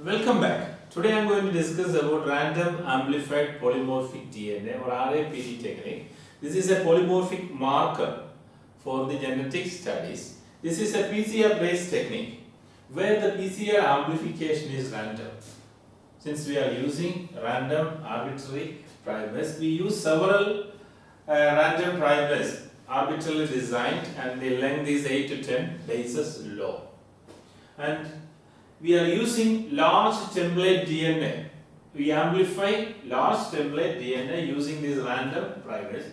Welcome back. Today I am going to discuss about random amplified polymorphic DNA or RAPD technique. This is a polymorphic marker for the genetic studies. This is a PCR based technique where the PCR amplification is random. Since we are using random arbitrary primers, we use several random primers arbitrarily designed and the length is 8 to 10 bases long. And we are using large template DNA. We amplify large template DNA using these random primers,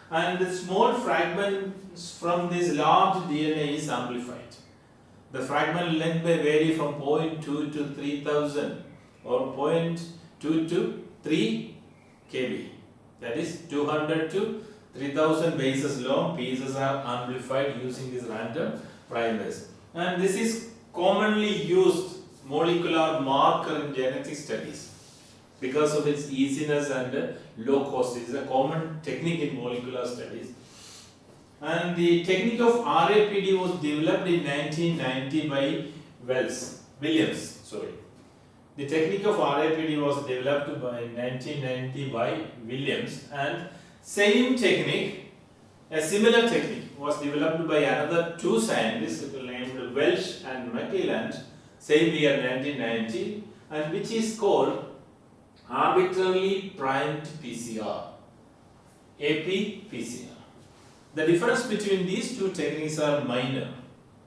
and the small fragments from this large DNA is amplified. The fragment length may vary from 0.2 to 3000 or 0.2 to 3 kb. That is 200 to 3000 bases long pieces are amplified using these random primers. And this is commonly used molecular marker in genetic studies because of its easiness and low cost. It is a common technique in molecular studies. And the technique of RAPD was developed in 1990 by Williams. The technique of RAPD was developed by 1990 by Williams, and same technique, a similar technique, was developed by another two scientists named Welch and McClelland, same year 1990, and which is called arbitrarily primed PCR, AP-PCR. The difference between these two techniques are minor,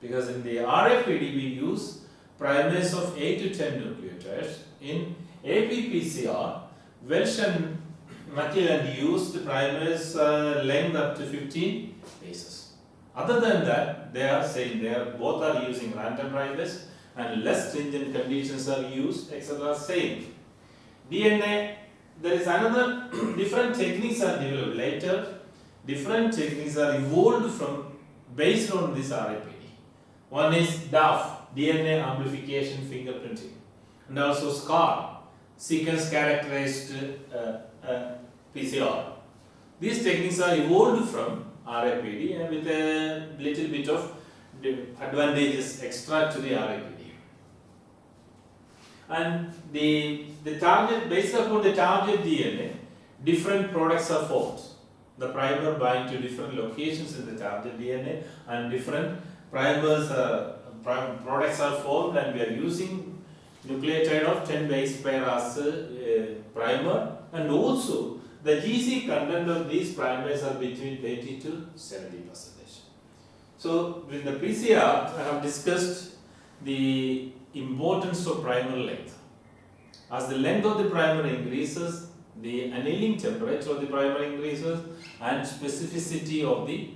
because in the RAPD we use primers of 8 to 10 nucleotides. In AP-PCR, Welch and McClelland used primers length up to 15 bases. Other than that, they are same. Both are using random primers, and less stringent conditions are used, etc. Same. DNA, there is another different techniques are developed later. Different techniques are evolved from based on this RAPD. One is DAF, DNA amplification fingerprinting, and also SCAR, sequence characterized PCR. These techniques are evolved from RAPD and with a little bit of advantages extra to the RAPD. And the target, based upon the target DNA, different products are formed. The primer bind to different locations in the target DNA, and different primers, products are formed, and we are using nucleotide of 10 base pair as primer, and also the GC content of these primers are between 30 to 70%. So with the PCR, I have discussed the importance of primer length. As the length of the primer increases, the annealing temperature of the primer increases, and specificity of the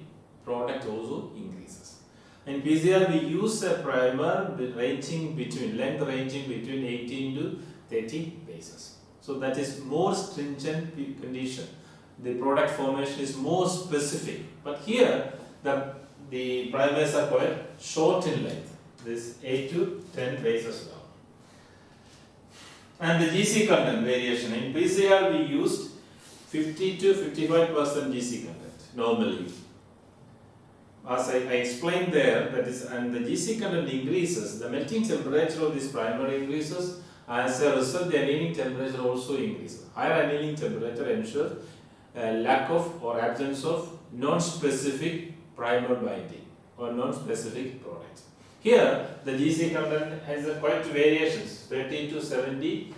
product also increases. In PCR, we use a primer ranging between 18 to 30 bases. So that is more stringent condition. The product formation is more specific. But here, the primers are quite short in length. This 8 to 10 bases long. And the GC content variation. In PCR, we used 50 to 55% GC content normally. As I explained there, that is, and the GC content increases, the melting temperature of this primer increases. As a result, the annealing temperature also increases. Higher annealing temperature ensures lack of or absence of non-specific primer binding or non-specific products. Here, the GC content has quite variations, 30 to 70%.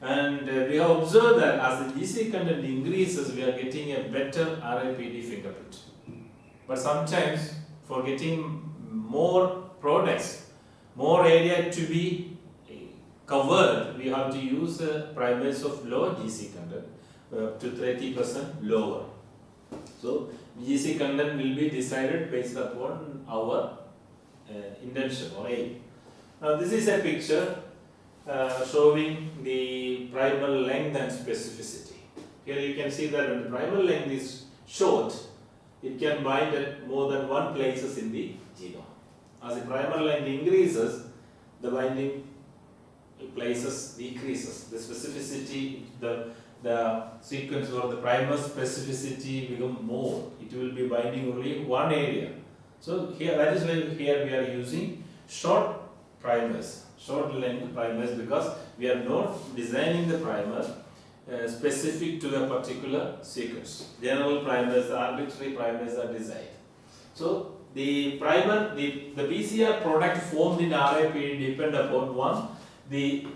And we have observed that as the GC content increases, we are getting a better RAPD fingerprint. But sometimes, for getting more products, more area to be covered, we have to use primers of low GC content, up to 30% lower. So, GC content will be decided based upon our intention or aim. Now, this is a picture showing the primer length and specificity. Here you can see that when the primer length is short, it can bind at more than one places in the genome. As the primer length increases, the binding places decreases. The specificity, the sequence or the primer specificity become more. It will be binding only one area. So here, that is why here we are using short primers, short length primers, because we are not designing the primer specific to a particular sequence. General primers, arbitrary primers are designed. So the primer, the PCR product formed in RAPD depend upon one, the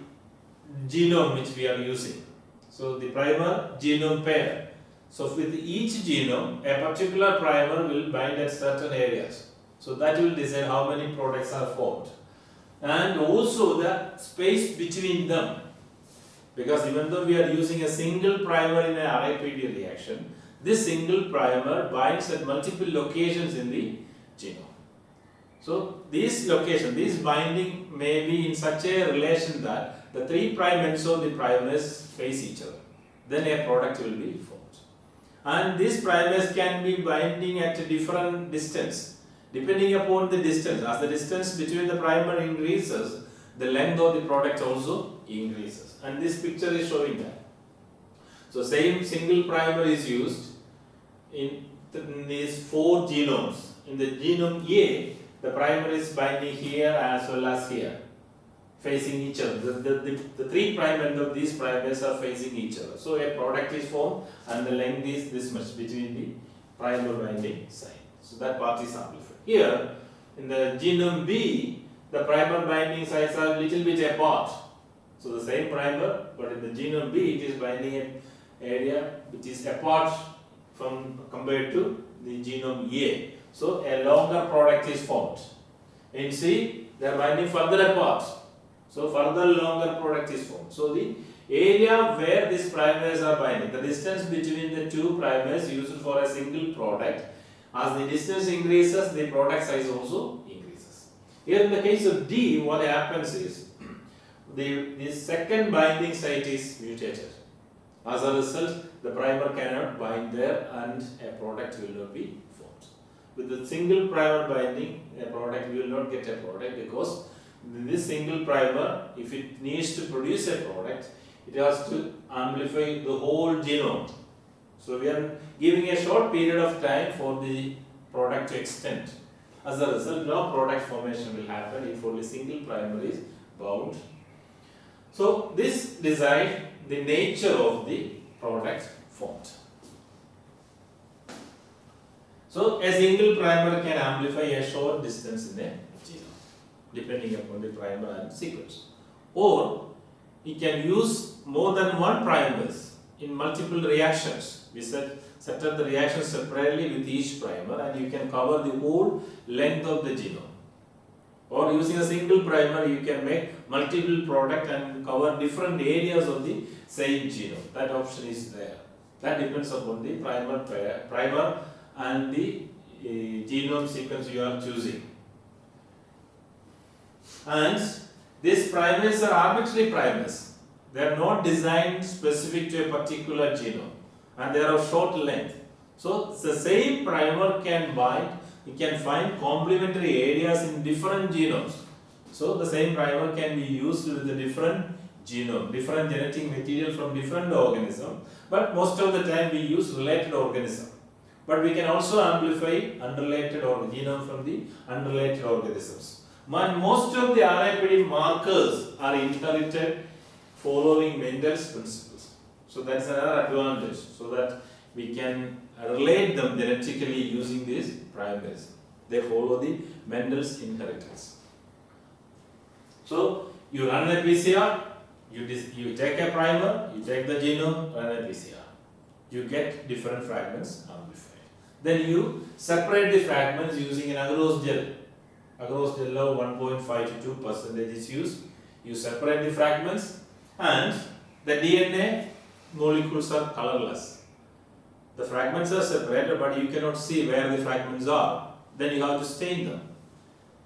genome which we are using. So the primer genome pair. So with each genome, a particular primer will bind at certain areas. So that will decide how many products are formed. And also the space between them. Because even though we are using a single primer in an RAPD reaction, this single primer binds at multiple locations in the genome. So these locations, this binding may be in such a relation that the 3' ends of the primers face each other. Then a product will be formed. And these primers can be binding at a different distance. Depending upon the distance, as the distance between the primer increases, the length of the product also increases. And this picture is showing that. So same single primer is used in these 4 genomes. In the genome A, the primer is binding here as well as here, facing each other. The 3' end of these primers are facing each other. So a product is formed and the length is this much between the primer binding side. So that part is amplified. Here, in the genome B, the primer binding sides are a little bit apart. So the same primer, but in the genome B, it is binding an area which is apart from compared to the genome A. So a longer product is formed. In C, they are binding further apart. So further longer product is formed. So the area where these primers are binding, the distance between the 2 primers used for a single product, as the distance increases, the product size also increases. Here in the case of D, what happens is, the second binding site is mutated. As a result, the primer cannot bind there and a product will not be formed. With the single primer binding, a product will not get a product, because this single primer, if it needs to produce a product, it has to amplify the whole genome. So we are giving a short period of time for the product to extend. As a result, no product formation will happen if only single primer is bound. So this decides the nature of the product formed. So a single primer can amplify a short distance in a genome, depending upon the primer and sequence. Or you can use more than one primers in multiple reactions. We set up the reaction separately with each primer, and you can cover the whole length of the genome. Or using a single primer, you can make multiple product and cover different areas of the same genome. That option is there. That depends upon the primer and the genome sequence you are choosing. And these primers are arbitrary primers. They are not designed specific to a particular genome, and they are of short length. So the same primer can bind. You can find complementary areas in different genomes. So the same primer can be used with a different genome, different genetic material from different organism. But most of the time we use related organism. But we can also amplify unrelated genome from the unrelated organisms. Most of the RAPD markers are inherited following Mendel's principles. So that's another advantage, so that we can relate them genetically using these primers. They follow the Mendel's inheritance. So you run a PCR, you take a primer, you take the genome, run a PCR. You get different fragments amplified. Then you separate the fragments using an agarose gel. Agarose gel of 1.5 to 2% is used. You separate the fragments, and the DNA molecules are colorless. The fragments are separated, but you cannot see where the fragments are. Then you have to stain them.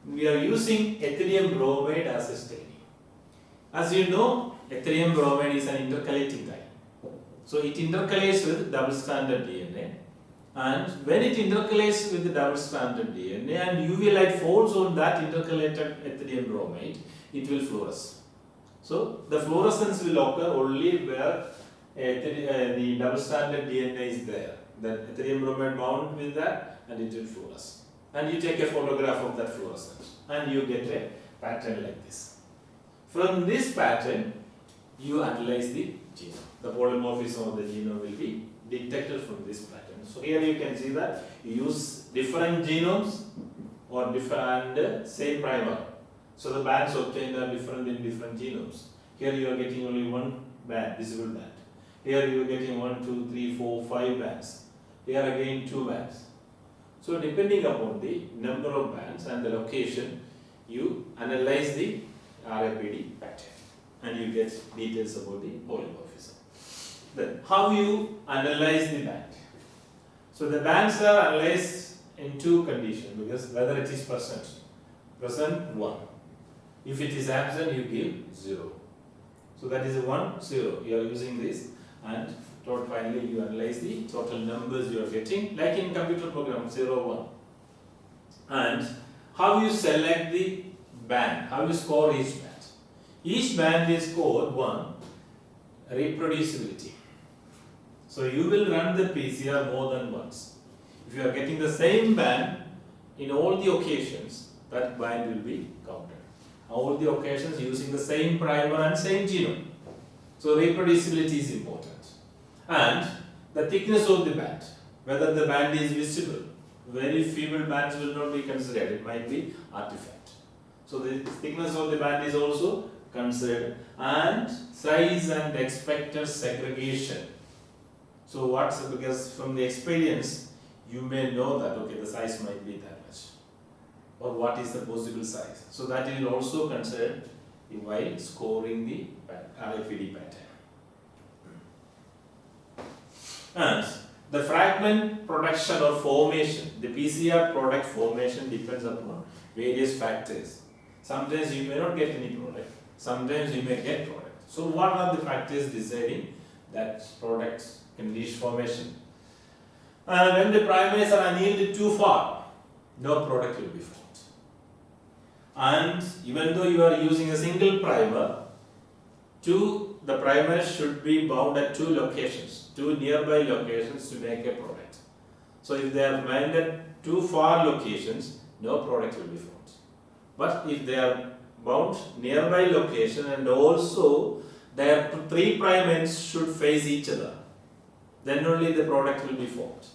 We are using etherium bromide as a staining. As you know, etherium bromide is an intercalating dye. So it intercalates with double-stranded DNA. And when it intercalates with the double-stranded DNA and UV light falls on that intercalated etherium bromide, it will fluoresce. So the fluorescence will occur only where the double-stranded DNA is there. The etherium bromide bound with that, and it will fluoresce. And you take a photograph of that fluorescence, and you get a pattern like this. From this pattern, you analyze the genome. The polymorphism of the genome will be detected from this pattern. So here you can see that you use different genomes or different same primer. So the bands obtained are different in different genomes. Here you are getting only one band, visible band. Here you are getting 1, 2, 3, 4, 5 bands. Here again 2 bands. So depending upon the number of bands and the location, you analyze the RAPD pattern and you get details about the polymorphism. Then how you analyze the band? So the bands are analyzed in 2 conditions, because whether it is present 1. If it is absent, you give 0. So that is 1, 0. You are using this, and finally you analyze the total numbers you are getting, like in computer program 0, 1. And how you select the band, how you score each band. Each band is scored 1, reproducibility. So you will run the PCR more than once. If you are getting the same band in all the occasions, that band will be counted. All the occasions using the same primer and same genome. So reproducibility is important. And the thickness of the band, whether the band is visible. Very feeble bands will not be considered, it might be artifact. So the thickness of the band is also considered, and size and expected segregation. So because from the experience you may know that okay, the size might be that much, or what is the possible size. So that you will also consider while scoring the RAPD pattern. And the fragment production or formation, the PCR product formation depends upon various factors. Sometimes you may not get any product, sometimes you may get product. So what are the factors deciding that product condition formation? When the primers are annealed too far, no product will be formed. And even though you are using a single primer, the primers should be bound at 2 locations, 2 nearby locations to make a product. So if they are bound at 2 far locations, no product will be formed. But if they are bound nearby location and also their 3 primers should face each other, then only the product will be formed.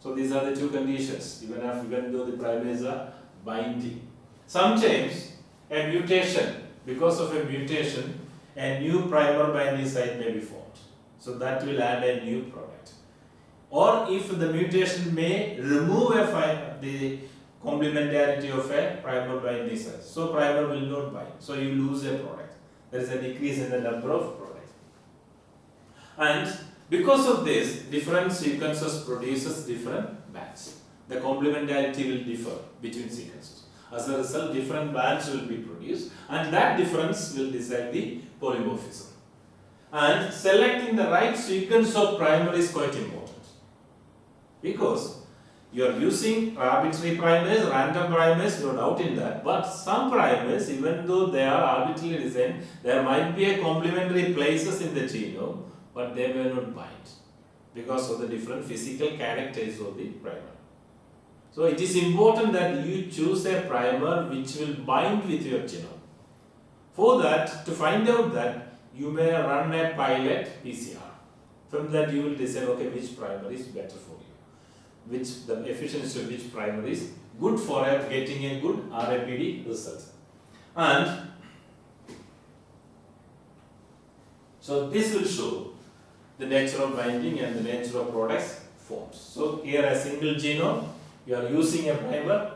So these are the 2 conditions, even though the primers are binding. Sometimes a mutation, because of a mutation, a new primer binding site may be formed. So that will add a new product. Or if the mutation may remove the complementarity of a primer binding site. So primer will not bind. So you lose a product. There is a decrease in the number of products. And because of this, different sequences produces different bands. The complementarity will differ between sequences. As a result, different bands will be produced, and that difference will decide the polymorphism. And selecting the right sequence of primer is quite important, because you are using arbitrary primers, random primers, no doubt in that, but some primers, even though they are arbitrarily designed, there might be a complementary places in the genome, but they may not bind because of the different physical characters of the primer. So it is important that you choose a primer which will bind with your genome. For that, to find out that, you may run a pilot PCR. From that you will decide okay, which primer is better for you, the efficiency of which primer is good for getting a good RAPD result. And so this will show the nature of binding and the nature of products forms. So here a single genome, you are using a primer,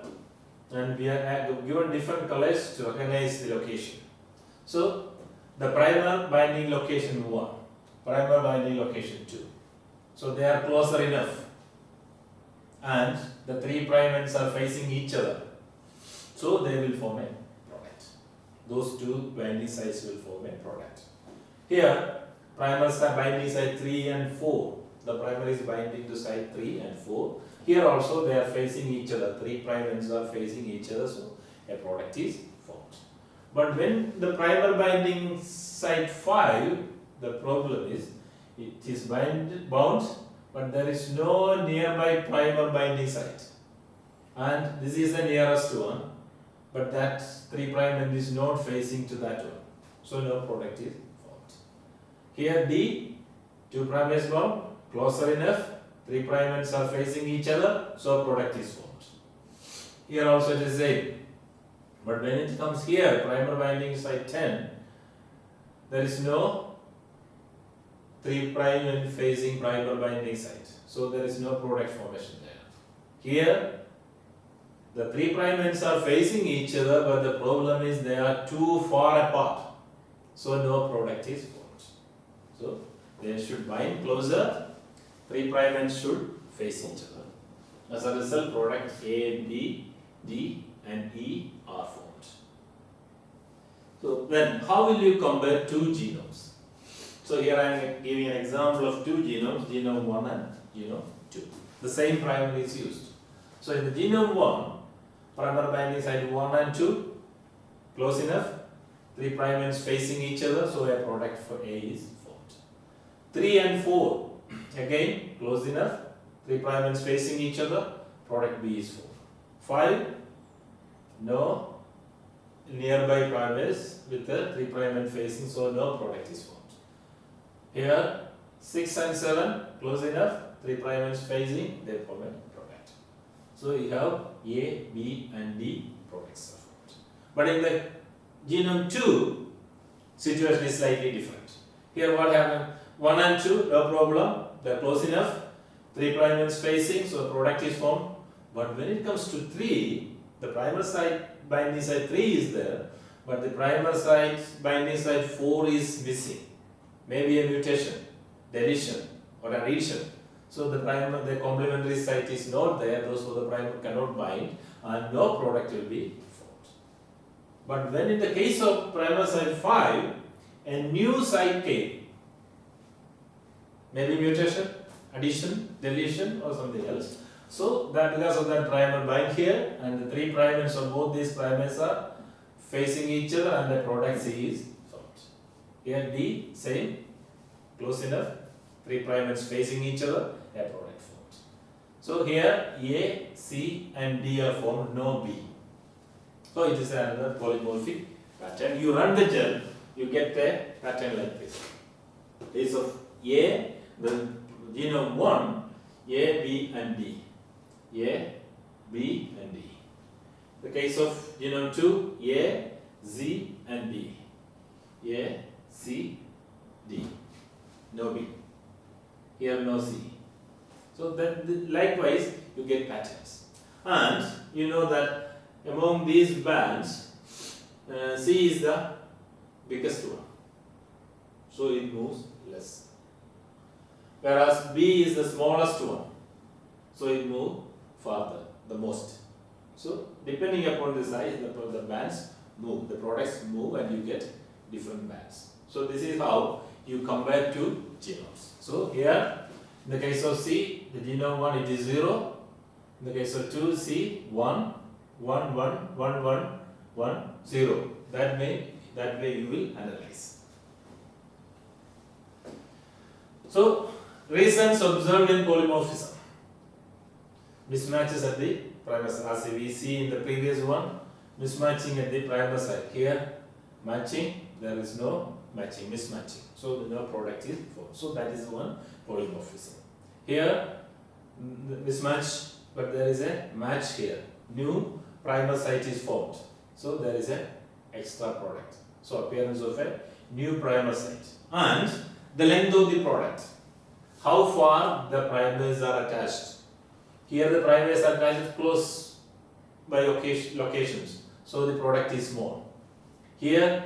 and we are given different colors to recognize the location. So the primer binding location 1, primer binding location 2. So they are closer enough, and the 3 primers are facing each other. So they will form a product. Those 2 binding sites will form a product. Here primers are binding site 3 and 4. The primer is binding to site 3 and 4. Here also they are facing each other. 3 primers are facing each other, so a product is formed. But when the primer binding site 5, the problem is it is bound, but there is no nearby primer binding site. And this is the nearest one. but that 3' end is not facing to that one. So no product is formed. Here D, 2' is formed, closer enough, 3' ends are facing each other, so product is formed. Here also it is same. But when it comes here, primer binding site 10, there is no 3' end facing primer binding site. So there is no product formation there. Here, the 3' ends are facing each other, but the problem is they are too far apart. So no product is formed. So they should bind closer, 3' ends should face each other. As a result, product A, B, D and E are formed. So then how will you compare two genomes? So here I am giving an example of two genomes, genome 1 and genome 2. The same primer is used. So in the genome 1, primer binding site 1 and 2, close enough, 3' ends facing each other, so a product for A is formed. 3 and 4, again close enough, 3' ends facing each other, product B is formed. 5, no nearby primers with the 3' end facing, so no product is formed. Here 6 and 7, close enough, 3' ends facing, they form a product. So you have A, B and D products are formed. But in the genome 2, situation is slightly different. Here what happened? 1 and 2, no problem, they are close enough, 3' ends facing, so product is formed. But when it comes to 3, the primer site binding site 3 is there, but the primer site binding site 4 is missing. Maybe a mutation, deletion or an addition. So the complementary site is not there, those who the primer cannot bind and no product will be formed. But when in the case of primer site 5, a new site came, maybe mutation, addition, deletion or something else. So that because of that primer bind here and the 3' ends of both these primers are facing each other and the product C is formed. Here D, same, close enough, 3' ends facing each other, a product formed. So here A, C and D are formed, no B. So it is another polymorphic pattern. You run the gel, you get a pattern like this. Case of A, the genome 1, A, B and D. A, B and D. The case of genome 2, A, Z and D. A, C, D. No B. Here no C. So then likewise you get patterns. And you know that among these bands, C is the biggest one. So it moves less. Whereas B is the smallest one. So it moves farther, the most. So depending upon the size, the bands move, the products move and you get different bands. So this is how you compare two genomes. So here in the case of C, the genome 1 it is 0. In the case of 2, C 1, 1, 1, 1, 1, 1, 0. That way you will analyze. So reasons observed in polymorphism. Mismatches at the primer site, as we see in the previous one, mismatching at the primer site. Here, matching, there is no matching, mismatching. So no product is formed. So that is one polymorphism. Here, mismatch, but there is a match here. New primer site is formed. So there is a extra product. So appearance of a new primer site. And the length of the product. How far the primers are attached. Here the primers are attached close by locations, so the product is small. Here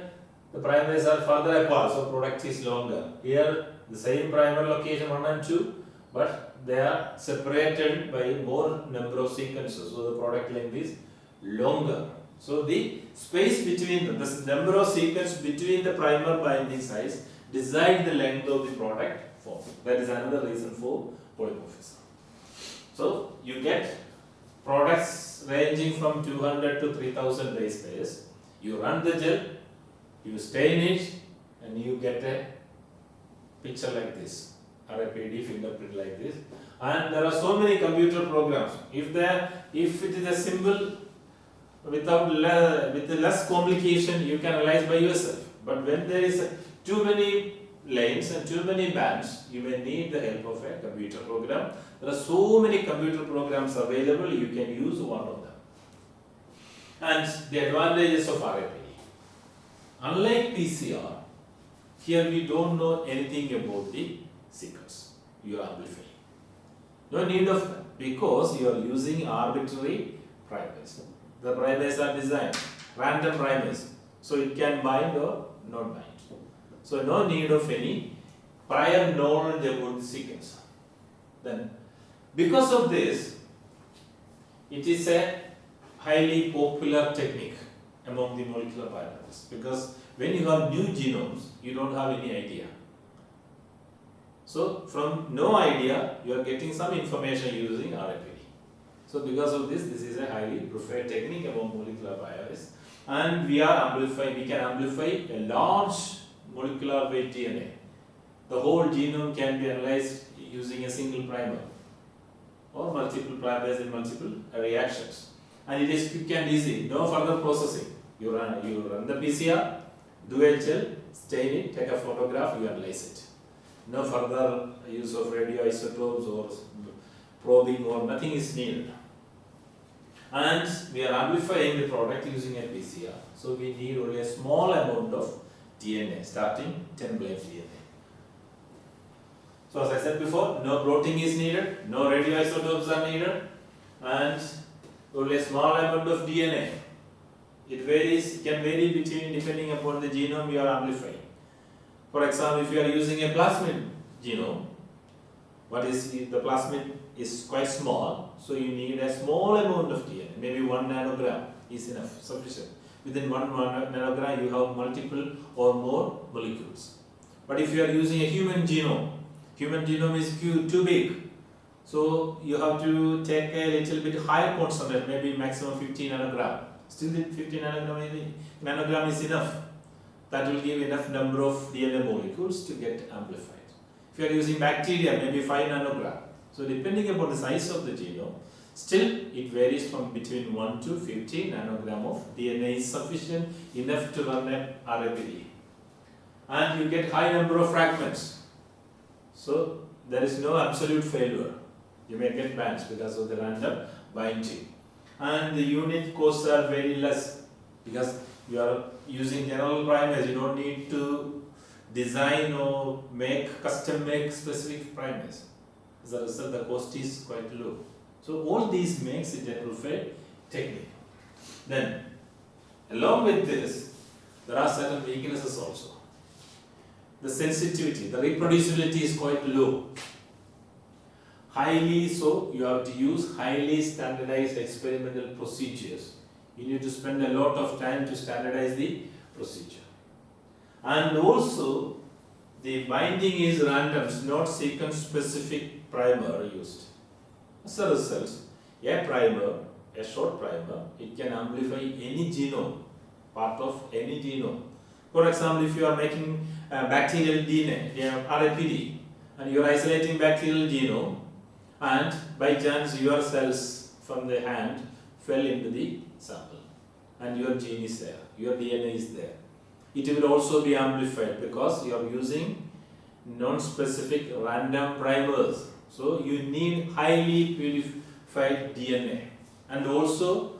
the primers are further apart, so product is longer. Here the same primer location 1 and 2, but they are separated by more number of sequences, so the product length is longer. So the space between them, the number of sequences between the primer binding sites decide the length of the product form. That is another reason for polymorphism. So you get products ranging from 200 to 3000 base pairs. You run the gel, you stain it, and you get a picture like this, or a PDF fingerprint like this. And there are so many computer programs. If it is a simple with less complication you can analyze by yourself. But when there is too many lanes and too many bands, you may need the help of a computer program. There are so many computer programs available, you can use one of them. And the advantages of RAPD. Unlike PCR, here we don't know anything about the sequence you are amplifying. No need of that, because you are using arbitrary primers. The primers are designed, random primers, so it can bind or not bind. So no need of any prior knowledge about the sequence. Then, because of this, it is a highly popular technique among the molecular biologists, because when you have new genomes, you don't have any idea. So from no idea, you are getting some information using RAPD. So because of this is a highly preferred technique among molecular biologists, and we can amplify a large molecular weight DNA. The whole genome can be analyzed using a single primer or multiple primers in multiple reactions. And it is quick and easy, no further processing. You run the PCR, do HL, stain it, take a photograph, you analyze it. No further use of radioisotopes or probing or nothing is needed. And we are amplifying the product using a PCR. So we need only a small amount of DNA, starting 10 plate DNA. So as I said before, no protein is needed, no radioisotopes are needed, and only a small amount of DNA. It can vary depending upon the genome you are amplifying. For example, if you are using a plasmid genome, the plasmid is quite small, so you need a small amount of DNA, maybe 1 nanogram is enough, sufficient. Within 1 nanogram you have multiple or more molecules. But if you are using a human genome is too big, so you have to take a little bit higher concentration, maybe maximum 50 nanogram. Still 50 nanogram is enough. That will give enough number of DNA molecules to get amplified. If you are using bacteria, maybe 5 nanogram. So depending upon the size of the genome, still it varies from between 1 to 50 nanogram of DNA is sufficient enough to run an RAPD. And you get high number of fragments. So there is no absolute failure. You may get bands because of the random binding. And the unit costs are very less because you are using general primers. You don't need to design or custom make specific primers. As a result, the cost is quite low. So all these makes it a preferred technique. Then, along with this, there are certain weaknesses also. The sensitivity, the reproducibility is quite low. You have to use highly standardized experimental procedures. You need to spend a lot of time to standardize the procedure. And also, the binding is random, not sequence specific primer used. As a result, a short primer, it can amplify any genome, part of any genome. For example, if you are making bacterial DNA, RAPD, and you are isolating bacterial genome, and by chance your cells from the hand fell into the sample, and your gene is there, your DNA is there. It will also be amplified because you are using non-specific random primers. So you need highly purified DNA, and also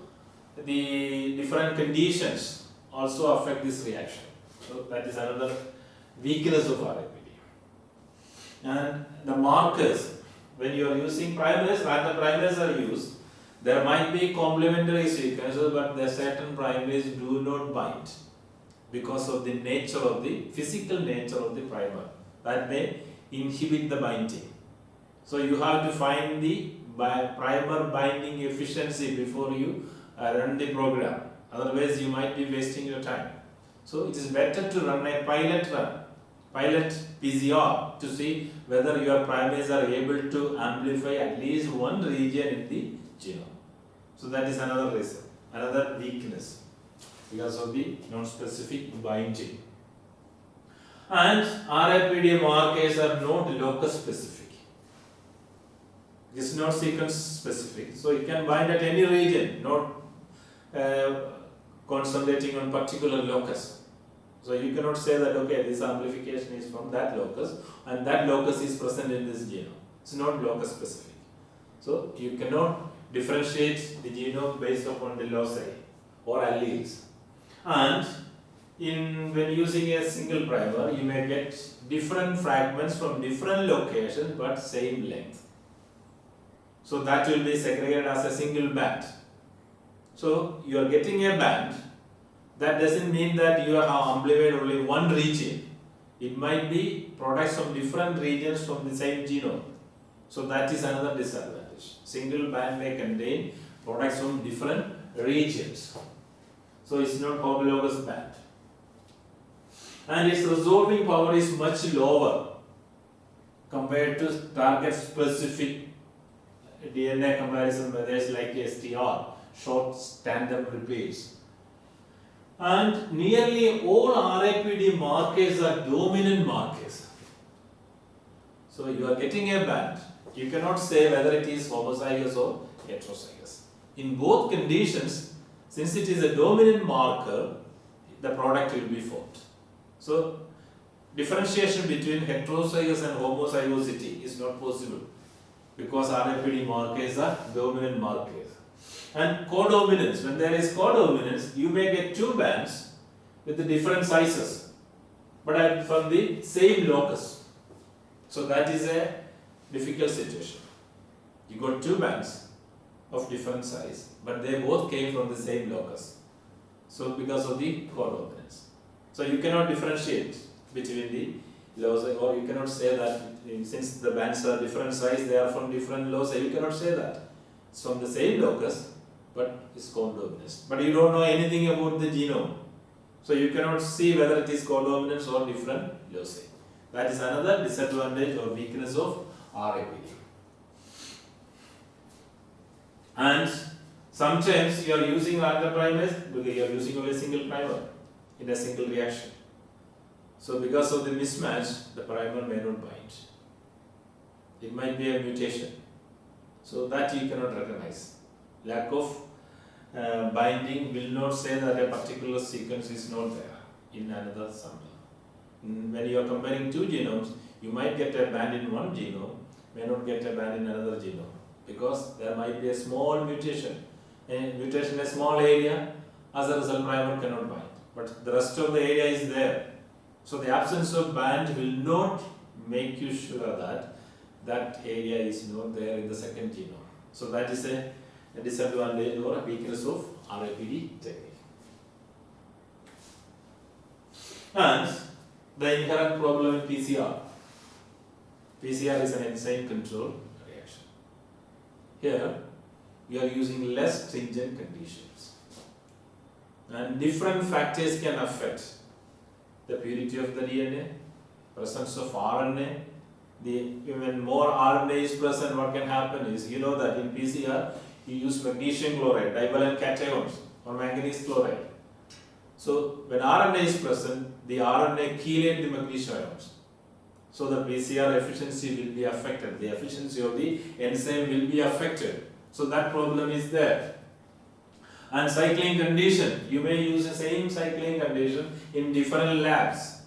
the different conditions also affect this reaction. So that is another weakness of RAPD. And the markers, when you are using primers, random primers are used, there might be complementary sequences, but the certain primers do not bind because of the physical nature of the primer. That may inhibit the binding. So you have to find the primer binding efficiency before you run the program. Otherwise, you might be wasting your time. So it is better to run a pilot PCR to see whether your primers are able to amplify at least one region in the genome. So that is another reason, another weakness because of the non-specific binding. And RAPD markers are not locus specific. It is not sequence specific. So it can bind at any region, not uh, concentrating on particular locus. So you cannot say that okay, this amplification is from that locus and that locus is present in this genome. It's not locus specific. So you cannot differentiate the genome based upon the loci or alleles. And when using a single primer, you may get different fragments from different locations but same length. So that will be segregated as a single band. So you are getting a band. That doesn't mean that you have amplified only one region. It might be products from different regions from the same genome. So that is another disadvantage. Single band may contain products from different regions. So it's not homologous band. And its resolving power is much lower compared to target specific DNA comparison methods like STR, short tandem repeats. And nearly all RAPD markers are dominant markers. So you are getting a band. You cannot say whether it is homozygous or heterozygous. In both conditions, since it is a dominant marker, the product will be formed. So differentiation between heterozygous and homozygosity is not possible because RAPD markers are dominant markers. And codominance, when there is codominance, you may get two bands with the different sizes, but from the same locus. So that is a difficult situation. You got two bands of different size, but they both came from the same locus. So because of the codominance. So you cannot differentiate between the loci, or you cannot say that since the bands are different size, they are from different loci. You cannot say that. It's from the same locus, but it's codominance. But you don't know anything about the genome. So you cannot see whether it is codominance or different loci. That is another disadvantage or weakness of RAPD. And sometimes you are using random primers because you are using only a single primer in a single reaction. So because of the mismatch, the primer may not bind. It might be a mutation. So that you cannot recognize. Lack of binding will not say that a particular sequence is not there in another sample. When you are comparing two genomes, you might get a band in one genome, may not get a band in another genome because there might be a small mutation. A mutation in a small area, as a result, primer cannot bind. But the rest of the area is there. So the absence of band will not make you sure that that area is not there in the second genome. So that is a disadvantage or a weakness of RAPD technique. And the inherent problem in PCR. PCR is an enzyme control reaction. Here we are using less stringent conditions. And different factors can affect the purity of the DNA, presence of RNA. When more RNA is present, what can happen is, you know that in PCR, you use magnesium chloride, divalent cations, or manganese chloride. So when RNA is present, the RNA chelate the magnesium ions. So the PCR efficiency will be affected. The efficiency of the enzyme will be affected. So that problem is there. And cycling condition, you may use the same cycling condition in different labs.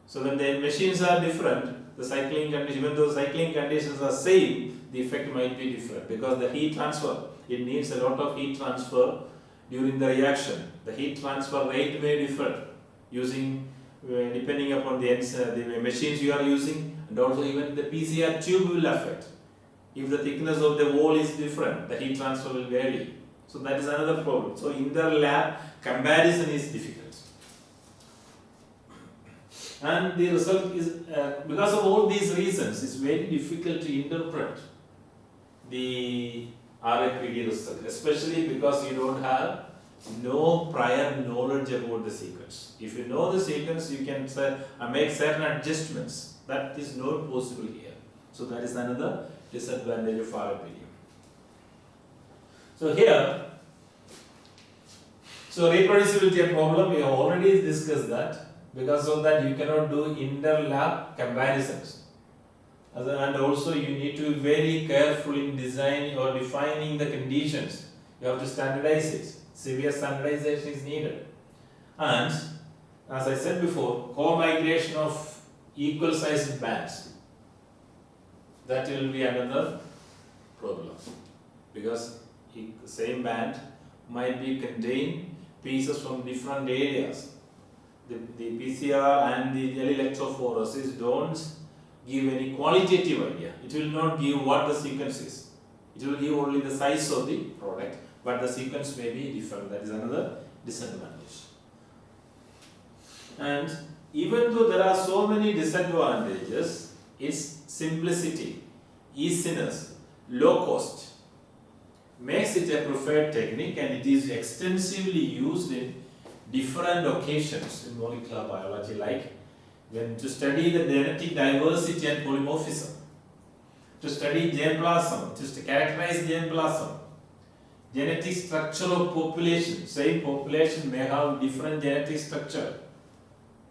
So when the machines are different, the cycling condition, even though cycling conditions are same, the effect might be different because the heat transfer, it needs a lot of heat transfer during the reaction. The heat transfer rate may differ using depending upon the machines you are using, and also even the PCR tube will affect. If the thickness of the wall is different, the heat transfer will vary. So that is another problem. So inter-lab comparison is difficult. And the result is, because of all these reasons, it's very difficult to interpret the RAPD result, especially because you don't have no prior knowledge about the sequence. If you know the sequence, you can make certain adjustments. That is not possible here. So that is another disadvantage of RAPD. So here, so reproducibility problem, we have already discussed that. Because of that, you cannot do inter-lab comparisons. And also you need to be very careful in designing or defining the conditions You have to standardize it. Severe standardization is needed. And as I said before, co-migration of equal sized bands. That will be another problem, because same band might be contain pieces from different areas. The PCR and the gel electrophoresis don't give any qualitative idea. It will not give what the sequence is. It will give only the size of the product, but the sequence may be different. That is another disadvantage. And even though there are so many disadvantages, its simplicity, easiness, low cost makes it a preferred technique, and it is extensively used in different occasions in molecular biology, like when to study the genetic diversity and polymorphism, to study germplasm, to characterize germplasm, genetic structure of population. Same population may have different genetic structure.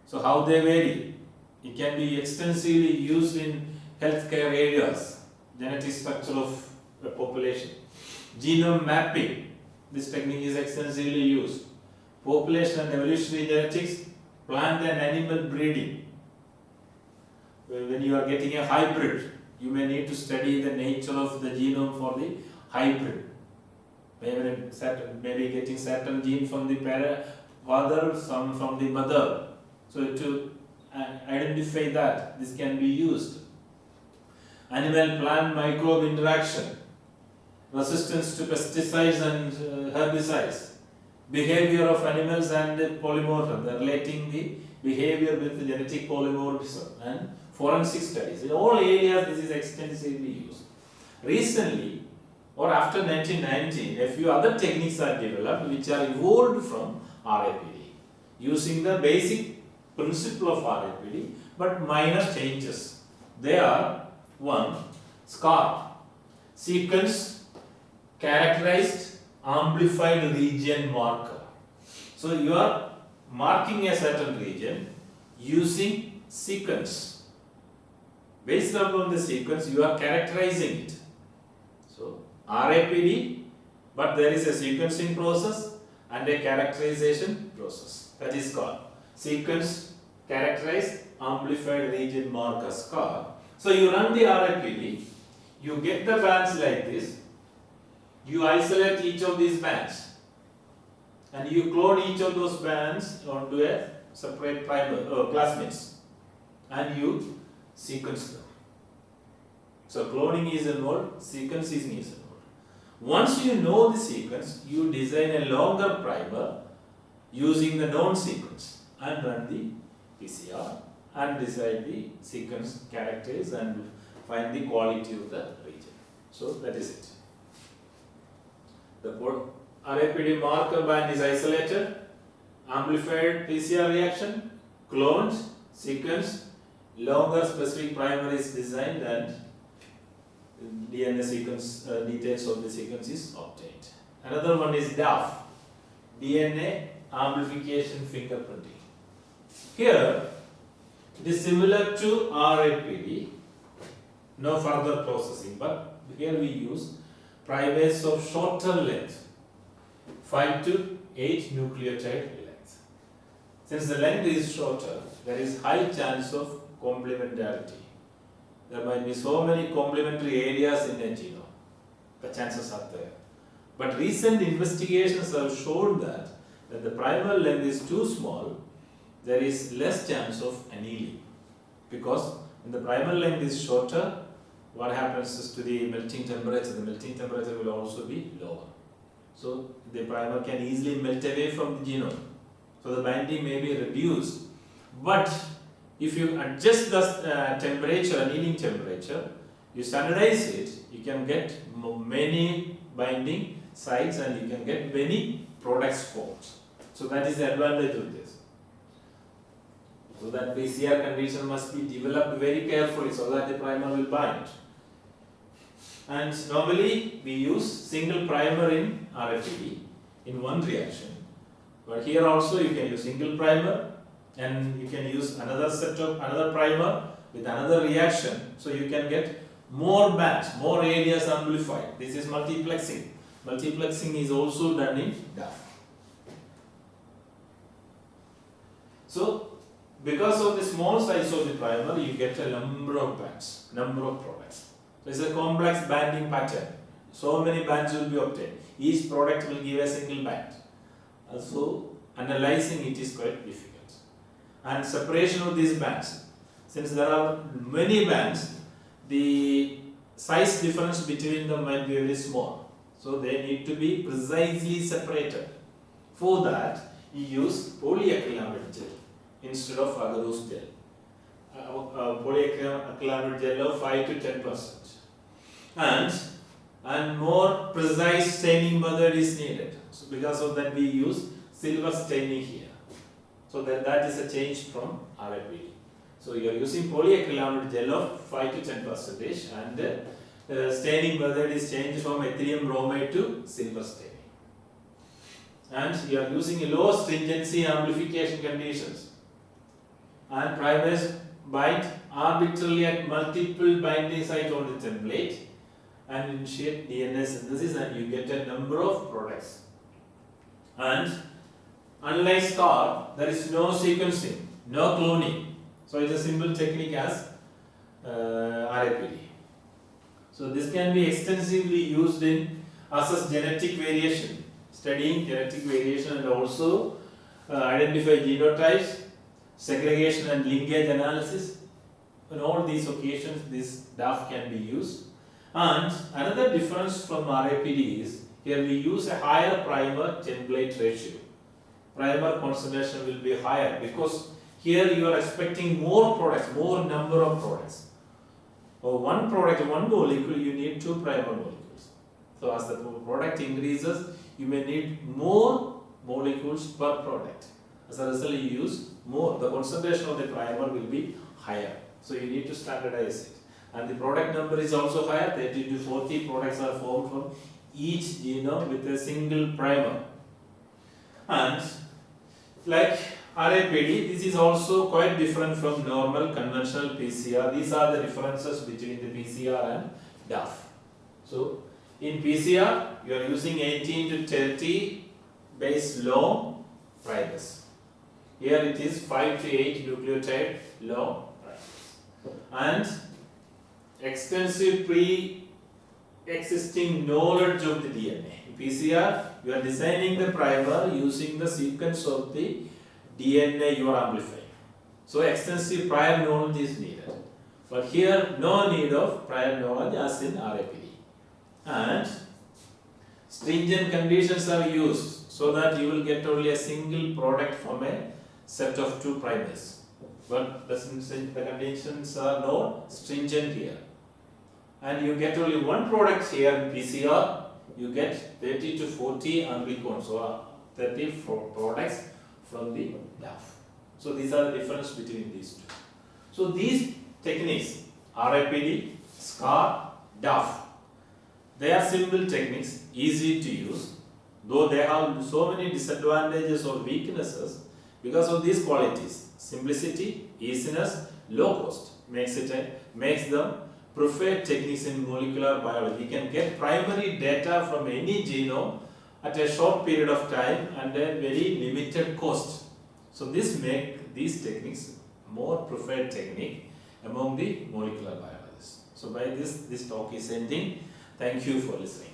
So how they vary? It can be extensively used in healthcare areas, genetic structure of the population. Genome mapping, this technique is extensively used. Population and evolutionary genetics, plant and animal breeding. When you are getting a hybrid, you may need to study the nature of the genome for the hybrid. Maybe getting certain gene from the father, some from the mother. So to identify that, this can be used. Animal-plant microbe interaction, resistance to pesticides and herbicides, behavior of animals and polymorphism, relating the behavior with the genetic polymorphism, and forensic studies. In all areas, this is extensively used. Recently, or after 1990, a few other techniques are developed which are evolved from RAPD, using the basic principle of RAPD, but minor changes. They are: 1. SCAR, sequence characterized amplified region marker. So you are marking a certain region using sequence. Based upon the sequence, you are characterizing it. So RAPD, but there is a sequencing process and a characterization process. That is called sequence characterized amplified region marker, SCAR. So you run the RAPD, you get the bands like this, you isolate each of these bands, and you clone each of those bands onto a separate plasmids, and you sequence them. So cloning is involved, sequencing is involved. Once you know the sequence, you design a longer primer using the known sequence and run the PCR and decide the sequence characters and find the quality of the region. So that is it. The RAPD marker band is isolated, amplified PCR reaction, cloned, sequenced, longer specific primer is designed, and DNA sequence details of the sequence is obtained. Another one is DAF, DNA amplification fingerprinting. Here it is similar to RAPD, no further processing, but here we use primates of shorter length, 5 to 8 nucleotide length. Since the length is shorter, there is high chance of complementarity. There might be so many complementary areas in a genome. The chances are there. But recent investigations have shown that when the primal length is too small, there is less chance of annealing. Because when the primal length is shorter, what happens is to the melting temperature will also be lower. So the primer can easily melt away from the genome. So the binding may be reduced. But if you adjust the temperature, annealing temperature, you standardize it, you can get many binding sites and you can get many products formed. So that is the advantage of this. So that PCR condition must be developed very carefully so that the primer will bind. And normally we use single primer in RAPD in one reaction. But here also you can use single primer and you can use another primer with another reaction. So you can get more bands, more areas amplified. This is multiplexing. Multiplexing is also done in DAF. So, because of the small size of the primer, you get a number of bands, number of products. So, it's a complex banding pattern. So many bands will be obtained. Each product will give a single band. So, analyzing it is quite difficult. And separation of these bands. Since there are many bands, the size difference between them might be very small. So, they need to be precisely separated. For that, you use polyacrylamide gel instead of agarose gel. Polyacrylamide gel of 5 to 10%. And more precise staining method is needed. So because of that we use silver staining here. So that is a change from RAPD. So you are using polyacrylamide gel of 5 to 10% and the staining method is changed from ethylene bromide to silver staining. And you are using low stringency amplification conditions. And primers bind arbitrarily at multiple binding sites on the template and initiate DNA synthesis, and you get a number of products. And unlike SCAR, there is no sequencing, no cloning. So it's a simple technique as RAPD. So this can be extensively used in assess genetic variation, studying genetic variation and also identify genotypes, segregation and linkage analysis. On all these occasions, this DAF can be used. And another difference from RAPD is here we use a higher primer template ratio. Primer concentration will be higher because here you are expecting more products, more number of products. For one product, one molecule, you need 2 primer molecules. So as the product increases, you may need more molecules per product. As a result, you use more. The concentration of the primer will be higher. So you need to standardize it. And the product number is also higher. 30 to 40 products are formed from each genome with a single primer. And like RAPD, this is also quite different from normal conventional PCR. These are the differences between the PCR and DAF. So in PCR, you are using 18 to 30 base long primers. Here it is 5 to 8 nucleotide long primers. And extensive pre-existing knowledge of the DNA. In PCR, you are designing the primer using the sequence of the DNA you are amplifying. So extensive prior knowledge is needed. But here, no need of prior knowledge as in RAPD. And stringent conditions are used so that you will get only a single product from a set of 2 primers. But the conditions are not stringent here. And you get only one product here in PCR, you get 30 to 40 amplicons, so 34 products from the DAF. So these are the difference between these two. So these techniques, RAPD, SCAR, DAF, they are simple techniques, easy to use, though they have so many disadvantages or weaknesses. Because of these qualities, simplicity, easiness, low cost, makes them preferred techniques in molecular biology. You can get primary data from any genome at a short period of time and a very limited cost. So this makes these techniques more preferred technique among the molecular biologists. So by this talk is ending. Thank you for listening.